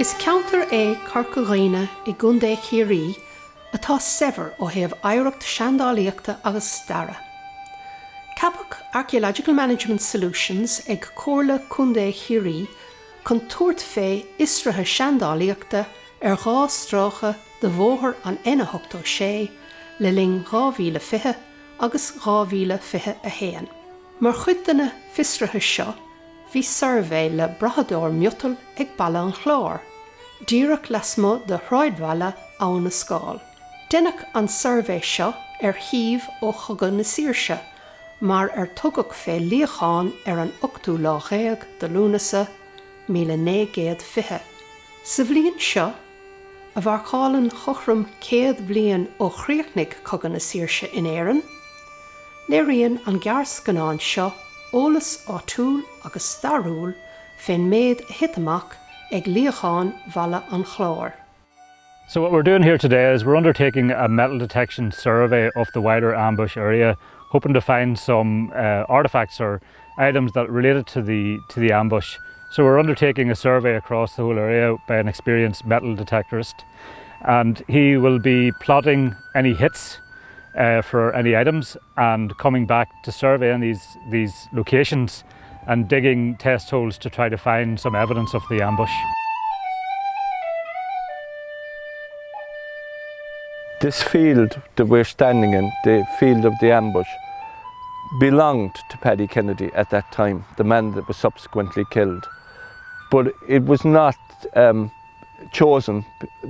Is counter Carcagina I Gundé Kerry atá sever ó thaobh oidhreacht seandálaíochta agus stara. Capach Archaeological Management Solutions ag comhairle Gundé Kerry chun tuairt fé isrithe seandálaíochta gá strácha de bhóthar an enathachta sé le ling 2020 agus 2021. Mar chuideanna fisrithe seo, bhí survey le brachadóir miotal ag Ballinclare, díreach lasmo de Hráidbhalla á Unskull. Dénach an survey seo híomh ó chugan na Saoirse, mar tugach fé líochán an 8 láithéag de Lúnasa 1920. Sa bhliain seo, a bharcálann chothrom 100 bliain ó chríochnaigh chugan na Saoirse in Éireann, léiríonn an gearscanán seo ólas áitiúil agus starúil féin méid hit amach ag líochán Bhalla an Chlár. So what we're doing here today is we're undertaking a metal detection survey of the wider ambush area, hoping to find some artefacts or items that related to the ambush. So we're undertaking a survey across the whole area by an experienced metal detectorist, and he will be plotting any hits for any items and coming back to survey these locations and digging test holes to try to find some evidence of the ambush. This field that we're standing in, the field of the ambush, belonged to Paddy Kennedy at that time, the man that was subsequently killed. But it was not chosen,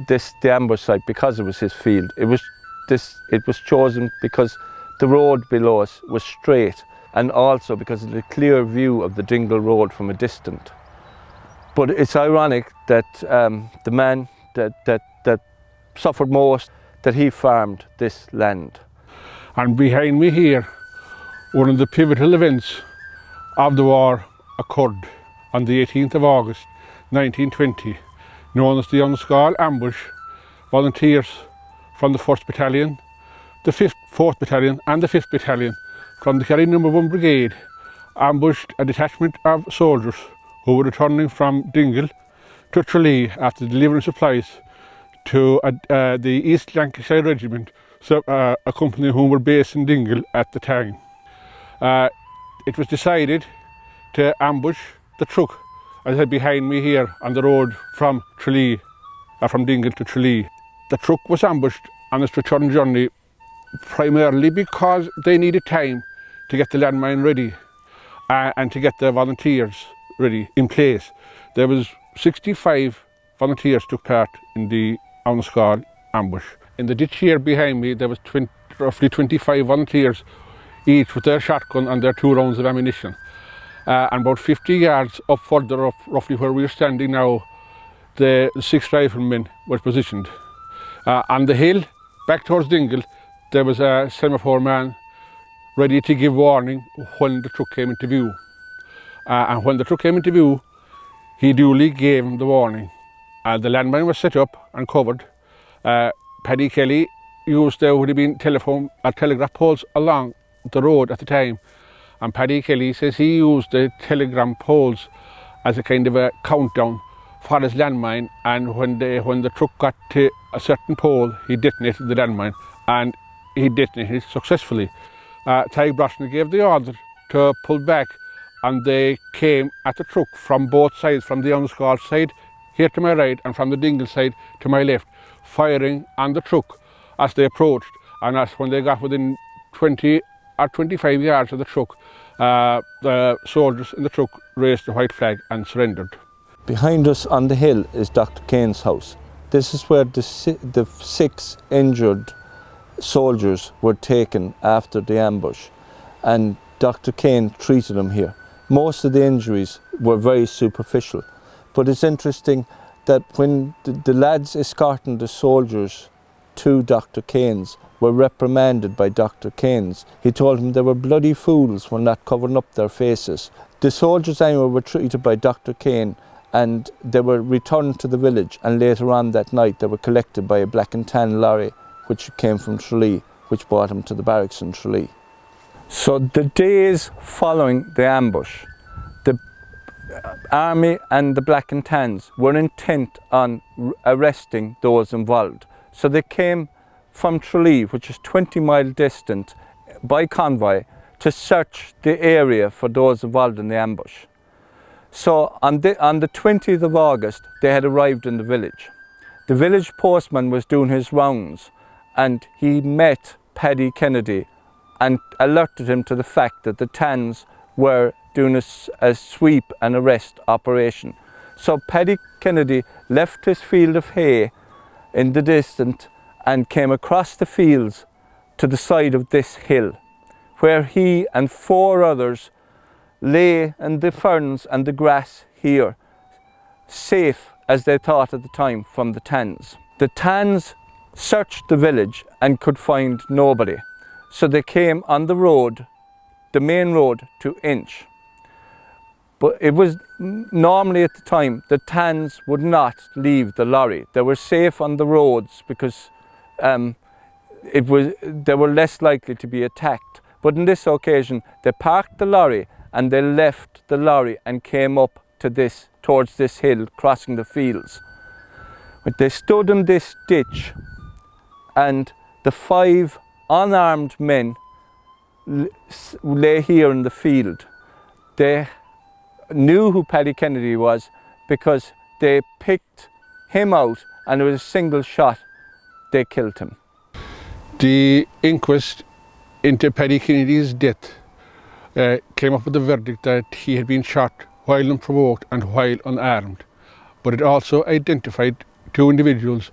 the ambush site, because it was his field. It was chosen because the road below us was straight, and also because of the clear view of the Dingle Road from a distance. But it's ironic that the man that suffered most, that he farmed this land. And behind me here, one of the pivotal events of the war occurred on the 18th of August 1920, known as the Unskull Ambush. Volunteers from the 1st Battalion, the 4th Battalion and the 5th Battalion from the Kerry No. 1 Brigade ambushed a detachment of soldiers who were returning from Dingle to Tralee after delivering supplies to the East Lancashire Regiment, a company who were based in Dingle at the time. It was decided to ambush the truck, as I said, behind me here on the road from Tralee, from Dingle to Tralee. The truck was ambushed on its return journey primarily because they needed time to get the landmine ready and to get the volunteers ready in place. There was 65 volunteers took part in the Unskull ambush. In the ditch here behind me, there was roughly 25 volunteers, each with their shotgun and their 2 rounds of ammunition. And about 50 yards up further up, roughly where we're standing now, the 6 riflemen were positioned. On the hill, back towards Dingle, there was a semaphore man ready to give warning when the truck came into view. And when the truck came into view, he duly gave him the warning. The landmine was set up and covered. Paddy Kelly used there would have been telegraph poles along the road at the time, and Paddy Kelly says he used the telegram poles as a kind of a countdown for his landmine, and when the truck got to a certain pole, he detonated the landmine, and he detonated it successfully. Ty Brosnan gave the order to pull back, and they came at the truck from both sides, from the Unskull side here to my right and from the Dingle side to my left, firing on the truck as they approached. And as when they got within 20 or 25 yards of the truck, the soldiers in the truck raised the white flag and surrendered. Behind us on the hill is Dr. Kane's house. This is where the 6 injured soldiers were taken after the ambush, and Dr. Kane treated them here. Most of the injuries were very superficial, but it's interesting that when the lads escorting the soldiers to Dr. Kane's were reprimanded by Dr. Kane's, he told them they were bloody fools for not covering up their faces. The soldiers anyway were treated by Dr. Kane, and they were returned to the village, and later on that night they were collected by a black and tan lorry which came from Tralee, which brought them to the barracks in Tralee. So the days following the ambush, Army and the Black and Tans were intent on arresting those involved. So they came from Tralee, which is 20 miles distant, by convoy to search the area for those involved in the ambush. So on the 20th of August, they had arrived in the village. The village postman was doing his rounds and he met Paddy Kennedy and alerted him to the fact that the Tans were doing a sweep and arrest operation. So Paddy Kennedy left his field of hay in the distance and came across the fields to the side of this hill, where he and 4 others lay in the ferns and the grass here, safe as they thought at the time from the Tans. The Tans searched the village and could find nobody. So they came on the road, the main road, to Inch. But it was normally at the time, the Tans would not leave the lorry. They were safe on the roads because they were less likely to be attacked. But on this occasion, they parked the lorry and they left the lorry and came up to towards this hill, crossing the fields. But they stood in this ditch and the 5 unarmed men lay here in the field. They knew who Paddy Kennedy was because they picked him out and it was a single shot. They killed him. The inquest into Paddy Kennedy's death came up with the verdict that he had been shot while unprovoked and while unarmed. But it also identified 2 individuals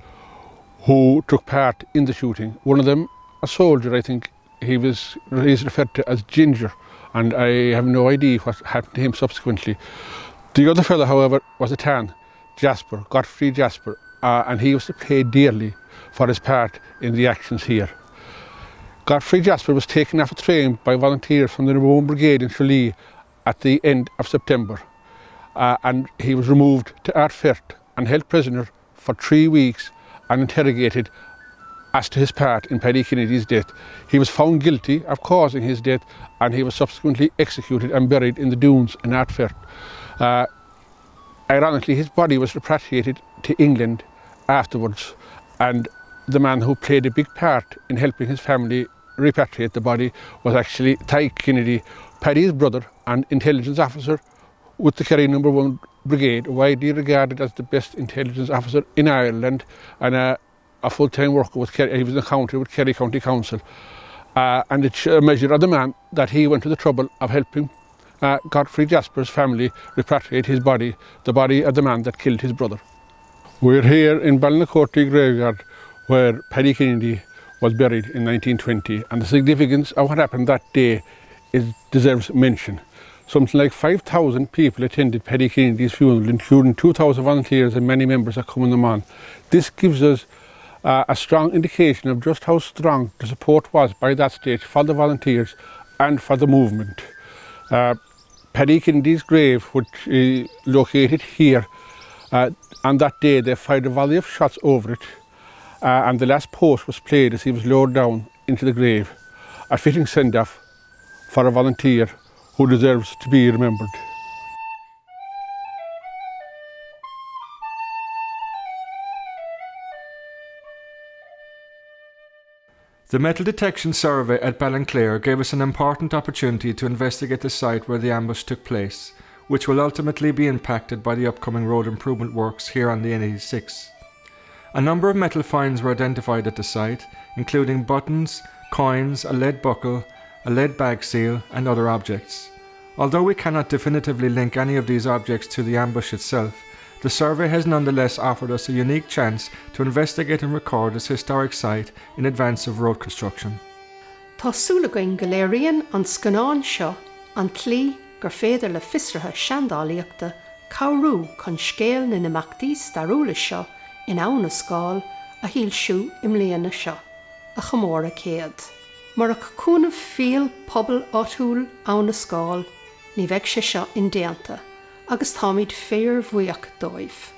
who took part in the shooting. One of them, a soldier, I think he's referred to as Ginger, and I have no idea what happened to him subsequently. The other fellow, however, was a Tan, Jasper, Godfrey Jasper, and he was to pay dearly for his part in the actions here. Godfrey Jasper was taken off a train by volunteers from the Noel Brigade in Tralee at the end of September, and he was removed to Archaeologists and held prisoner for 3 weeks and interrogated as to his part in Paddy Kennedy's death. He was found guilty of causing his death and he was subsequently executed and buried in the dunes in Archaeologists. Ironically, his body was repatriated to England afterwards, and the man who played a big part in helping his family repatriate the body was actually Ty Kennedy, Paddy's brother and intelligence officer with the Kerry No. 1 Brigade, widely regarded as the best intelligence officer in Ireland and a full-time worker with Kerry. He was an accountant with Kerry County Council. And it's a measure of the man that he went to the trouble of helping Godfrey Jasper's family repatriate his body, the body of the man that killed his brother. We're here in Ballinclare graveyard where Paddy Kennedy was buried in 1920, and the significance of what happened that day deserves mention. Something like 5,000 people attended Paddy Kennedy's funeral, including 2,000 volunteers and many members that come on. This gives us a strong indication of just how strong the support was by that stage for the volunteers and for the movement. Paddy Kennedy's grave, which is located here, on that day they fired a volley of shots over it, and the last post was played as he was lowered down into the grave. A fitting send-off for a volunteer who deserves to be remembered. The metal detection survey at Ballinclare gave us an important opportunity to investigate the site where the ambush took place, which will ultimately be impacted by the upcoming road improvement works here on the N86. A number of metal finds were identified at the site, including buttons, coins, a lead buckle, a lead bag seal and other objects. Although we cannot definitively link any of these objects to the ambush itself, the survey has nonetheless offered us a unique chance to investigate and record this historic site in advance of road construction. Tá súlagainn go léiríonn an scanán seo an tlí gur féidir le fisrathe seandálaíochta cabhrú chun scéal na imeachtaí starúla seo in Unskull a shielsiú im léana seo, a chomóra céad. Mar a cúnamh fial pobl áitiúil Unskull, ní bheidh sé seo in déanta, agus táimid féar bhuaach dóibh.